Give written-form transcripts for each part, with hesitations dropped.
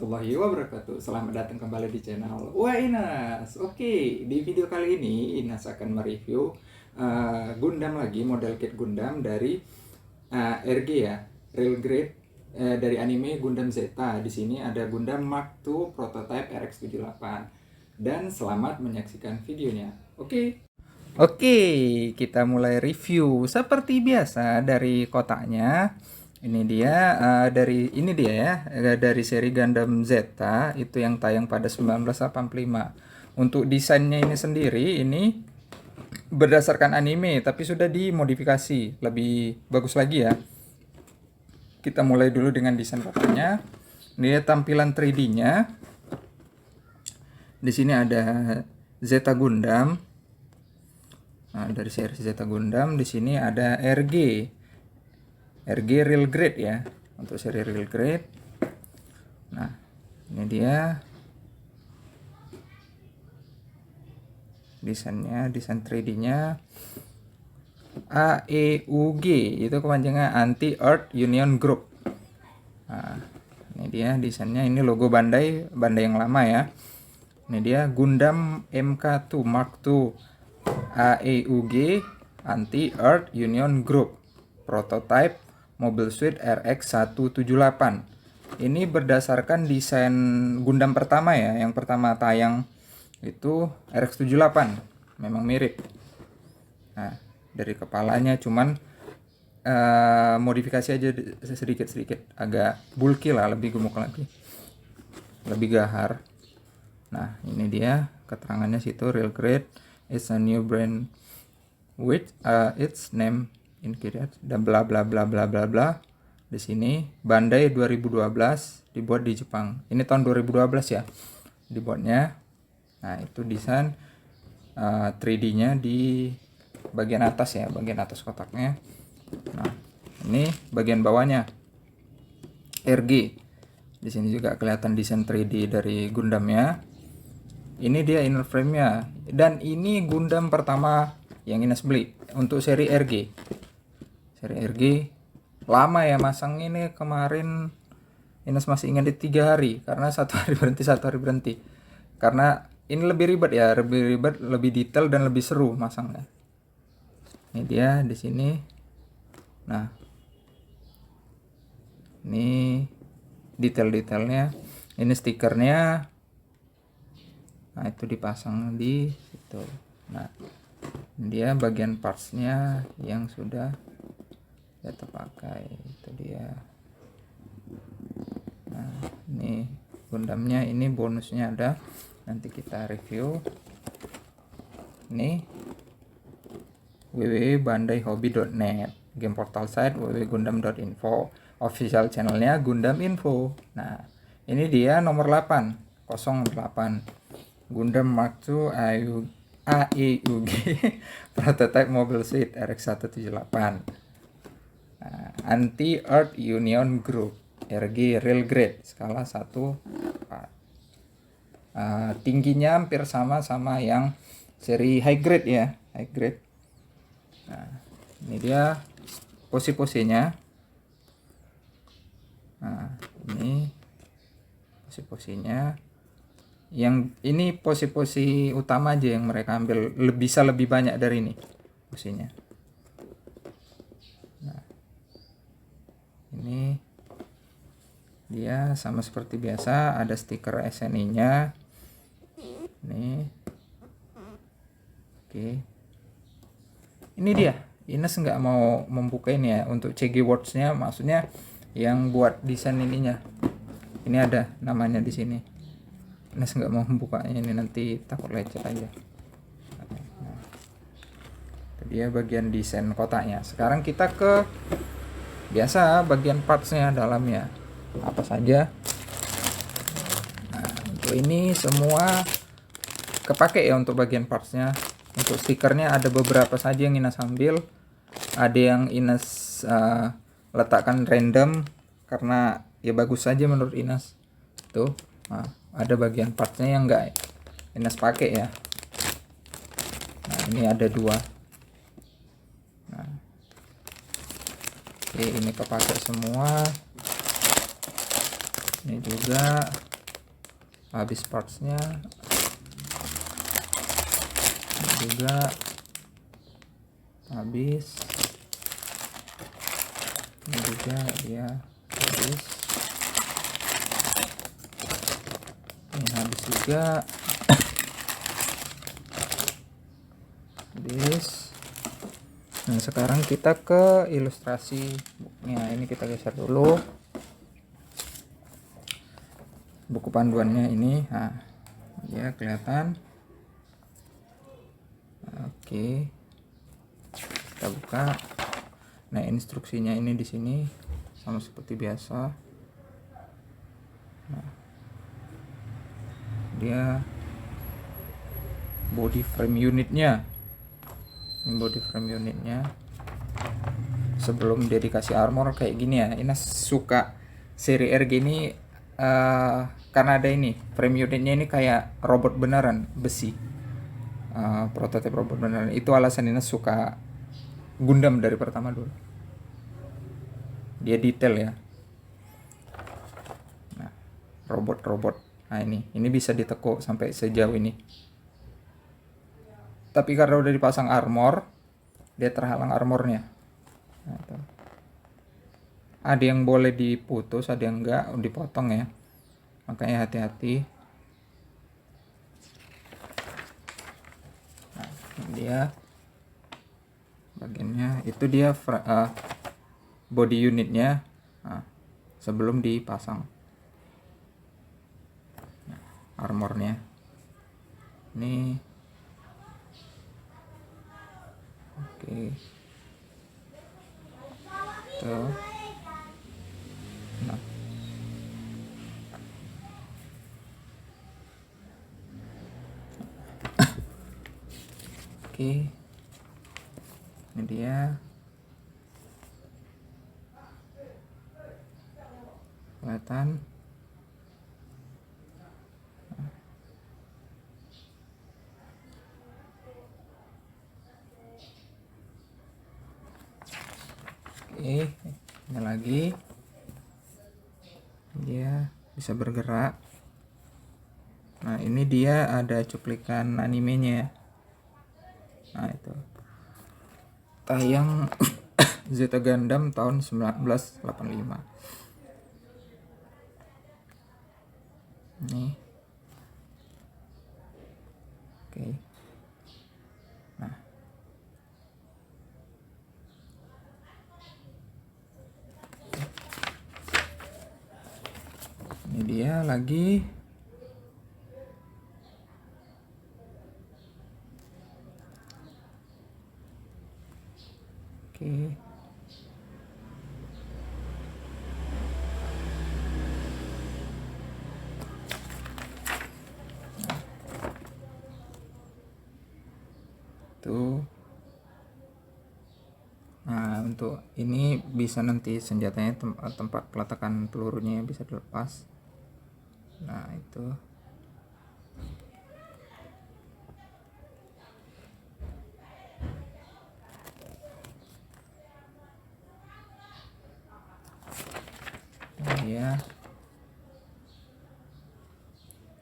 warahmatullahi wabarakatuh. Selamat datang kembali di channel Wah Inas. Oke, di video kali ini Inas akan mereview Gundam lagi, model kit Gundam dari RG ya, Real Grade, dari anime Gundam Zeta. Di sini ada Gundam Mark II prototype RX-78. Dan selamat menyaksikan videonya. Oke, kita mulai review seperti biasa dari kotaknya. Ini dia dari seri Gundam Zeta itu yang tayang pada 1985. Untuk desainnya ini sendiri ini berdasarkan anime tapi sudah dimodifikasi lebih bagus lagi ya. Kita mulai dulu dengan desain kotaknya. Ini tampilan 3D-nya. Di sini ada Zeta Gundam. Nah, dari seri Zeta Gundam di sini ada RG Real Grade ya, untuk seri Real Grade. Nah, ini dia desainnya, desain 3D-nya. AEUG itu kepanjangan Anti Earth Union Group. Nah, ini dia desainnya, ini logo Bandai yang lama ya. Ini dia Gundam MK2 Mark II AEUG Anti Earth Union Group prototype Mobile Suit RX-178. Ini berdasarkan desain Gundam pertama ya, yang pertama tayang itu RX-78, memang mirip. Nah, dari kepalanya cuman modifikasi aja sedikit-sedikit, agak bulky lah, lebih gemuk lagi, lebih gahar. Nah, ini dia keterangannya situ, Real Grade is a new brand with its name included dan bla bla bla bla bla bla. Di sini Bandai 2012, dibuat di Jepang. Ini tahun 2012 ya dibuatnya. Nah, itu desain 3D-nya di bagian atas ya, bagian atas kotaknya. Nah, ini bagian bawahnya RG. Di sini juga kelihatan desain 3D dari Gundamnya. Ini dia inner frame-nya. Dan ini Gundam pertama yang Ines beli untuk seri RG. Seri RG lama ya masang ini, kemarin Ines masih ingat di 3 hari karena 1 hari berhenti, karena ini lebih ribet ya, lebih detail dan lebih seru masangnya. Ini dia di sini. Nah, ini detail-detailnya, ini stikernya. Nah, itu dipasang di situ. Nah, ini dia bagian partsnya yang sudah kita pakai, itu dia. Nah, ini Gundamnya, ini bonusnya ada, nanti kita review. Ini www.bandaihobby.net, game portal site www.gundam.info, official channelnya Gundam Info. Nah, ini dia nomor 8, 08 Gundam Mark II AEUG prototype Mobile Suit RX-178. Anti Earth Union Group RG Real Grade skala 1/4. Tingginya hampir sama yang seri High Grade ya, High Grade. Nah, ini dia posisinya. Nah, ini posisinya. Yang ini posisi utama aja yang mereka ambil, bisa lebih banyak dari ini posisinya. Nah, ini dia sama seperti biasa, ada stiker SNI-nya. Nih. Oke. Ini dia. Ines nggak mau membuka ini ya untuk CG Words-nya, maksudnya yang buat desain ininya. Ini ada namanya di sini. Ines nggak mau membukanya ini, nanti takut lecet aja. Nah, itu dia bagian desain kotaknya. Sekarang kita ke biasa bagian partsnya, dalamnya apa saja. Nah, untuk ini semua kepake ya untuk bagian partsnya. Untuk stikernya ada beberapa saja yang Ines ambil, ada yang Ines letakkan random karena ya bagus saja menurut Ines. Tuh, nah, ada bagian partsnya yang enggak Ines pakai ya. Nah, ini ada 2. Nah, oke, ini kepake semua. Ini juga habis partsnya. Ini juga habis. Ini juga dia habis. Ini habis juga. Habis. Nah, sekarang kita ke ilustrasi booknya. Ini kita geser dulu buku panduannya ini. Nah, dia kelihatan. Oke, kita buka. Nah, instruksinya ini di sini sama seperti biasa. Nah, dia body frame unitnya. Ini body frame unitnya. Sebelum dia dikasih armor kayak gini ya. Ini suka seri R gini karena ada ini frame unitnya ini kayak robot beneran besi. Prototipe robot beneran. Itu alasan ini suka Gundam dari pertama dulu. Dia detail ya. Nah, robot. Nah, ini bisa ditekuk sampai sejauh ini. Tapi karena udah dipasang armor, dia terhalang armornya. Nah, itu. Ada yang boleh diputus, ada yang enggak, dipotong ya. Makanya hati-hati. Nah, ini dia bagiannya. Itu dia body unitnya. Nah, sebelum dipasang. Nah, armornya. Ini. Oke. Tuh. Nah. Oke. Ini dia. Kelihatan. Oke, ini lagi. Dia bisa bergerak. Nah, ini dia ada cuplikan animenya. Nah, itu tayang Zeta Gundam tahun 1985. Nih. Oke. Nah. Ini dia lagi. Oke. Tuh. Nah, untuk ini bisa nanti senjatanya tempat peletakan pelurunya bisa dilepas. Nah, itu. Ya.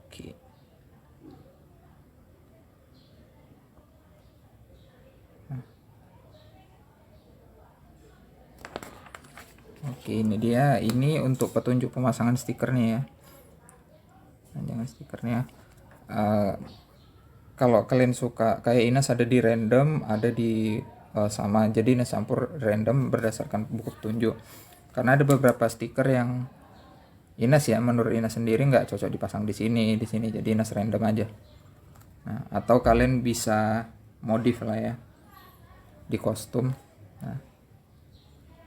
Oke. Oke, ini dia. Ini untuk petunjuk pemasangan stikernya ya. Nah, jangan stikernya. Kalau kalian suka kayak Ines ada di random, ada di sama. Jadi Ines campur random berdasarkan buku petunjuk. Karena ada beberapa stiker yang Ines ya, menurut Ines sendiri nggak cocok dipasang di sini. Jadi Ines random aja. Nah, atau kalian bisa modif lah ya di kostum. Nah,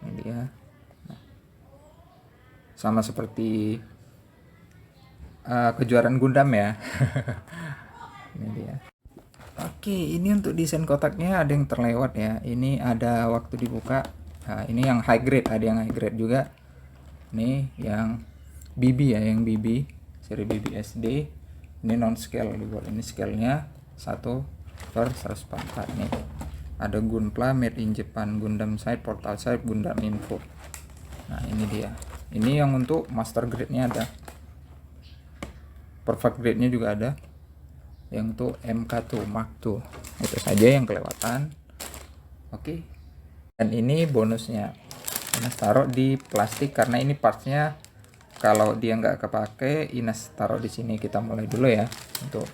ini dia. Nah, sama seperti kejuaraan Gundam ya. Ini dia. Oke, ini untuk desain kotaknya ada yang terlewat ya. Ini ada waktu dibuka. Nah, ini yang high grade, ada yang high grade juga. Nih yang BB ya, yang BB seri BB SD. Ini non scale dibuat. Ini scale-nya 1/144 nih. Ada Gunpla made in Japan, Gundam Side, Portal Side, Gundam Info. Nah, ini dia. Ini yang untuk master grade-nya ada. perfect grade-nya juga ada, yang tuh MK2 Mark II. Itu saja yang kelewatan. Oke. Dan ini bonusnya, Ines taruh di plastik karena ini partsnya kalau dia nggak kepake, Ines taruh di sini. Kita mulai dulu ya. Untuk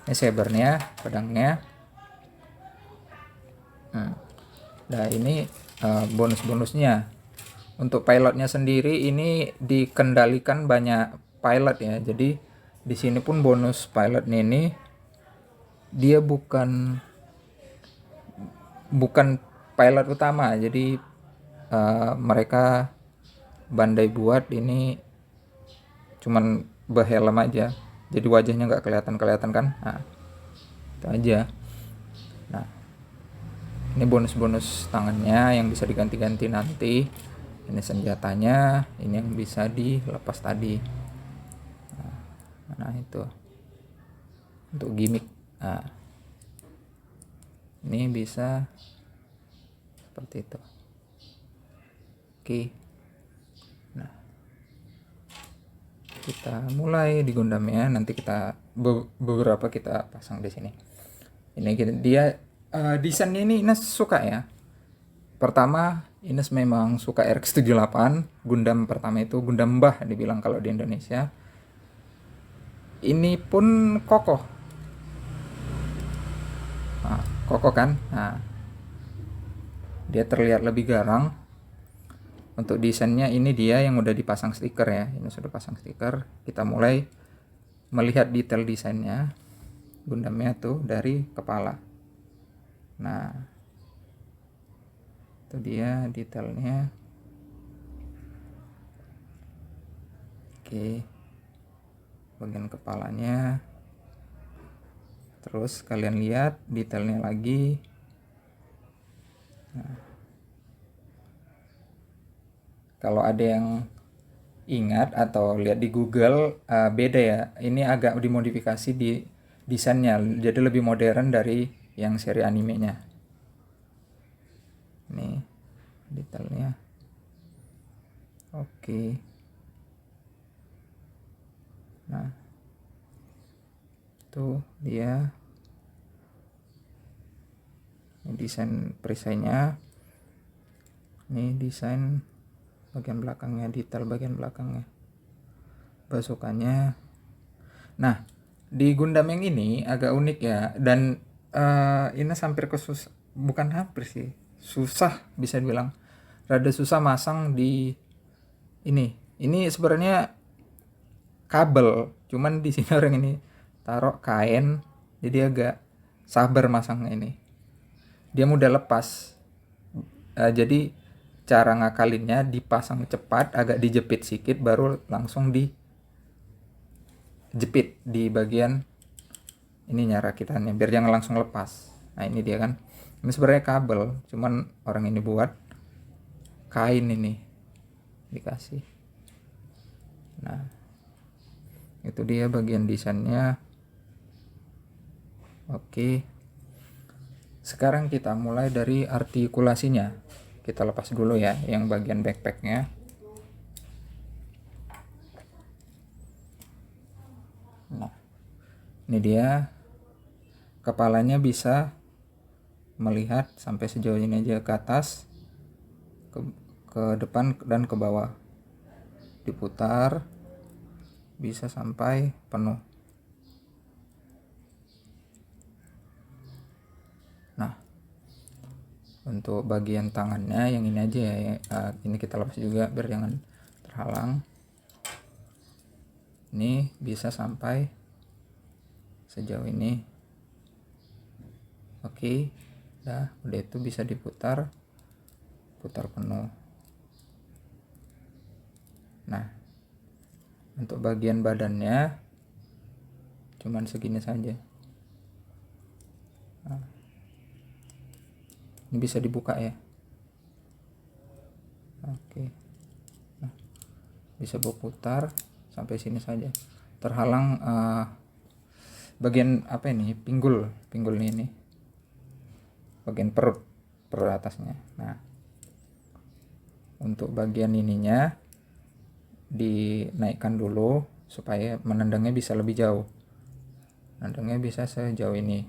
ini sabernya, pedangnya. Nah ini bonus-bonusnya. Untuk pilotnya sendiri ini dikendalikan banyak pilot ya. Jadi di sini pun bonus pilotnya ini dia bukan pilot utama. Jadi mereka bandai buat ini cuman berhelm aja. Jadi wajahnya nggak kelihatan kan? Nah, itu aja. Nah, ini bonus-bonus tangannya yang bisa diganti-ganti nanti. Ini senjatanya, ini yang bisa dilepas tadi. Nah itu untuk gimmick. Nah, ini bisa seperti itu. Oke. Nah, kita mulai di Gundamnya. Nanti kita beberapa kita pasang di sini. Ini dia desainnya ini Ines suka ya. Pertama, Ines memang suka RX-78. Gundam pertama itu Gundam Mbah dibilang kalau di Indonesia. Ini pun kokoh. Nah, kokoh kan? Nah, dia terlihat lebih garang. Untuk desainnya ini dia yang udah dipasang stiker ya. Ini sudah pasang stiker. Kita mulai melihat detail desainnya. Gundamnya tuh dari kepala. Nah, itu dia detailnya. Oke, bagian kepalanya. Terus kalian lihat detailnya lagi. Nah, kalau ada yang ingat atau lihat di Google, beda ya. Ini agak dimodifikasi di desainnya, jadi lebih modern dari yang seri animenya. Nih detailnya. Oke. Nah, tuh dia. Ini desain perisainya. Ini desain bagian belakangnya, detail bagian belakangnya. Basukannya. Nah, di Gundam yang ini agak unik ya, dan ini hampir bukan hampir sih, susah bisa dibilang, rada susah masang di ini. Ini sebenarnya kabel, cuman di sini orang ini taruh kain, jadi agak sabar masangnya ini. Dia mudah lepas. Jadi cara ngakalinnya dipasang cepat, agak dijepit sedikit, baru langsung dijepit di bagian ininya rakitannya biar jangan langsung lepas. Nah ini dia kan, ini sebenarnya kabel, cuman orang ini buat kain ini dikasih. Nah itu dia bagian desainnya. Oke, sekarang kita mulai dari artikulasinya. Kita lepas dulu ya yang bagian backpacknya. Nah ini dia, kepalanya bisa melihat sampai sejauh ini aja, ke atas, ke depan dan ke bawah. Diputar bisa sampai penuh. Nah untuk bagian tangannya yang ini aja ya, ini kita lepas juga biar jangan terhalang. Ini bisa sampai sejauh ini. Oke, udah itu bisa diputar, putar penuh. Nah untuk bagian badannya cuman segini saja. Nah, ini bisa dibuka ya. Oke, nah, bisa berputar sampai sini saja. Terhalang bagian apa ini, pinggulnya ini, bagian perut atasnya. Nah untuk bagian ininya dinaikkan dulu supaya menendangnya bisa lebih jauh. Nendangnya bisa sejauh ini,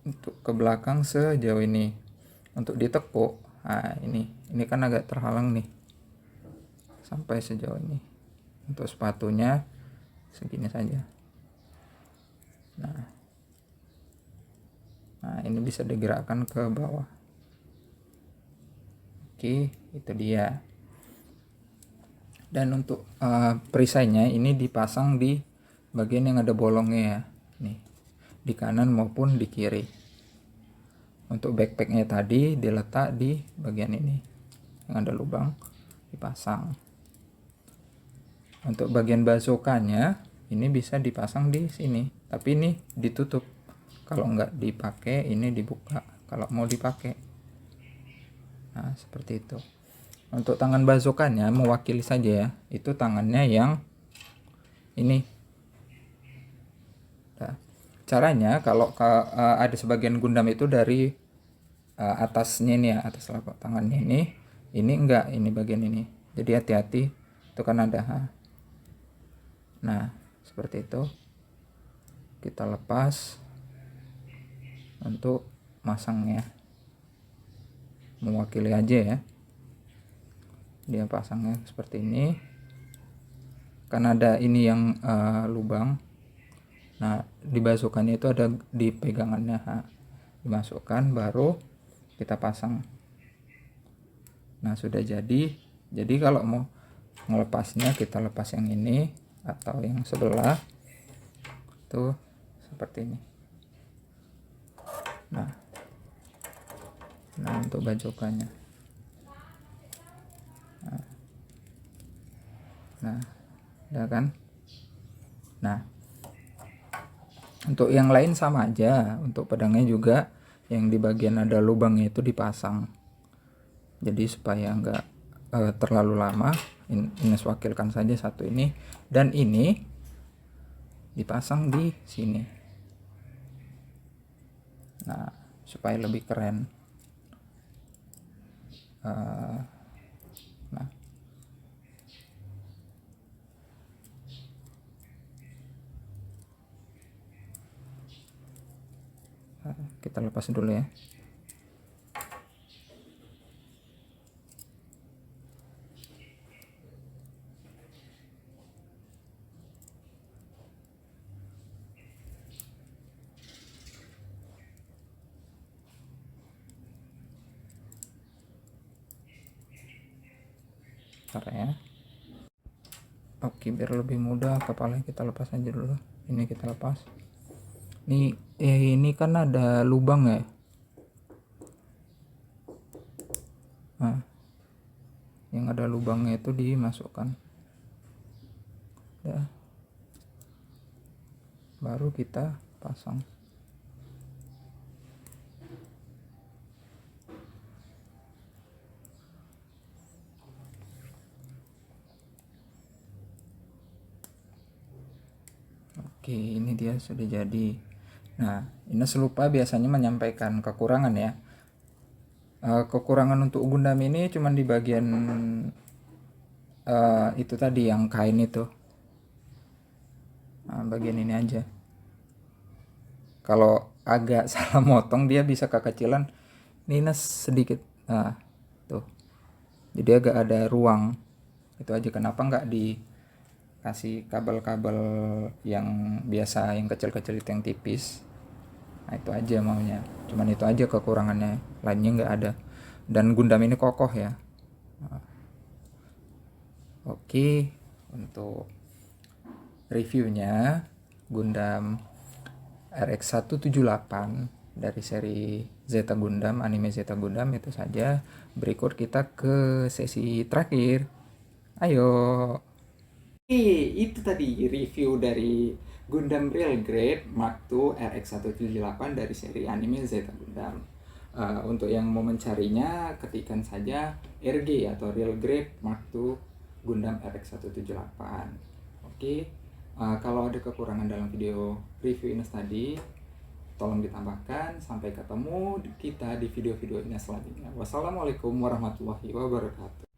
untuk ke belakang sejauh ini. Untuk ditekuk, nah ini kan agak terhalang nih sampai sejauh ini. Untuk sepatunya segini saja. Nah ini bisa digerakkan ke bawah. Oke, itu dia. Dan untuk perisainya ini dipasang di bagian yang ada bolongnya ya, nih di kanan maupun di kiri. Untuk backpacknya tadi diletak di bagian ini yang ada lubang, dipasang. Untuk bagian bazokannya ini bisa dipasang di sini, tapi ini ditutup. Kalau nggak dipakai ini dibuka kalau mau dipakai. Nah seperti itu. Untuk tangan bazokannya mewakili saja ya, itu tangannya yang ini. Nah, caranya kalau ada sebagian Gundam itu dari atasnya ini ya, atas telapak tangannya ini enggak, ini bagian ini. Jadi hati-hati, itu kan ada. Nah seperti itu. Kita lepas untuk masangnya, mewakili aja ya. Dia pasangnya seperti ini, kan ada ini yang lubang. Nah di bazokannya itu ada di pegangannya, dimasukkan baru kita pasang. Nah sudah jadi kalau mau melepasnya kita lepas yang ini atau yang sebelah tuh seperti ini. Nah untuk bajokannya, nah udah kan. Nah untuk yang lain sama aja, untuk pedangnya juga yang di bagian ada lubangnya itu dipasang, jadi supaya enggak terlalu lama. Ini wakilkan saja satu ini, dan ini dipasang di sini. Nah supaya lebih keren. Nah kita lepas dulu ya. Bentar ya. Oke, biar lebih mudah kepalanya kita lepas aja dulu. Ini kita lepas. Ini kan ada lubang ya. Nah, yang ada lubangnya itu dimasukkan. Ya. Baru kita pasang. Oke, ini dia sudah jadi. Nah, ini selupa biasanya menyampaikan kekurangan ya. Kekurangan untuk Gundam ini cuma di bagian itu tadi yang kain itu. Nah, bagian ini aja. Kalau agak salah motong dia bisa kekecilan minus sedikit. Nah, tuh. Jadi agak ada ruang. Itu aja, kenapa nggak dikasih kabel-kabel yang biasa, yang kecil-kecil itu, yang tipis. Nah itu aja maunya, cuman itu aja kekurangannya, lainnya nggak ada. Dan Gundam ini kokoh ya. Oke, untuk reviewnya Gundam RX-178 dari seri Zeta Gundam, anime Zeta Gundam itu saja. Berikut kita ke sesi terakhir. Ayo. Itu tadi review dari Gundam Real Grade Mark II RX-178 dari seri anime Zeta Gundam. Untuk yang mau mencarinya, ketikkan saja RG atau Real Grade Mark II Gundam RX-178. Oke, kalau ada kekurangan dalam video review ini tadi, tolong ditambahkan. Sampai ketemu kita di video-video ini selanjutnya. Wassalamualaikum warahmatullahi wabarakatuh.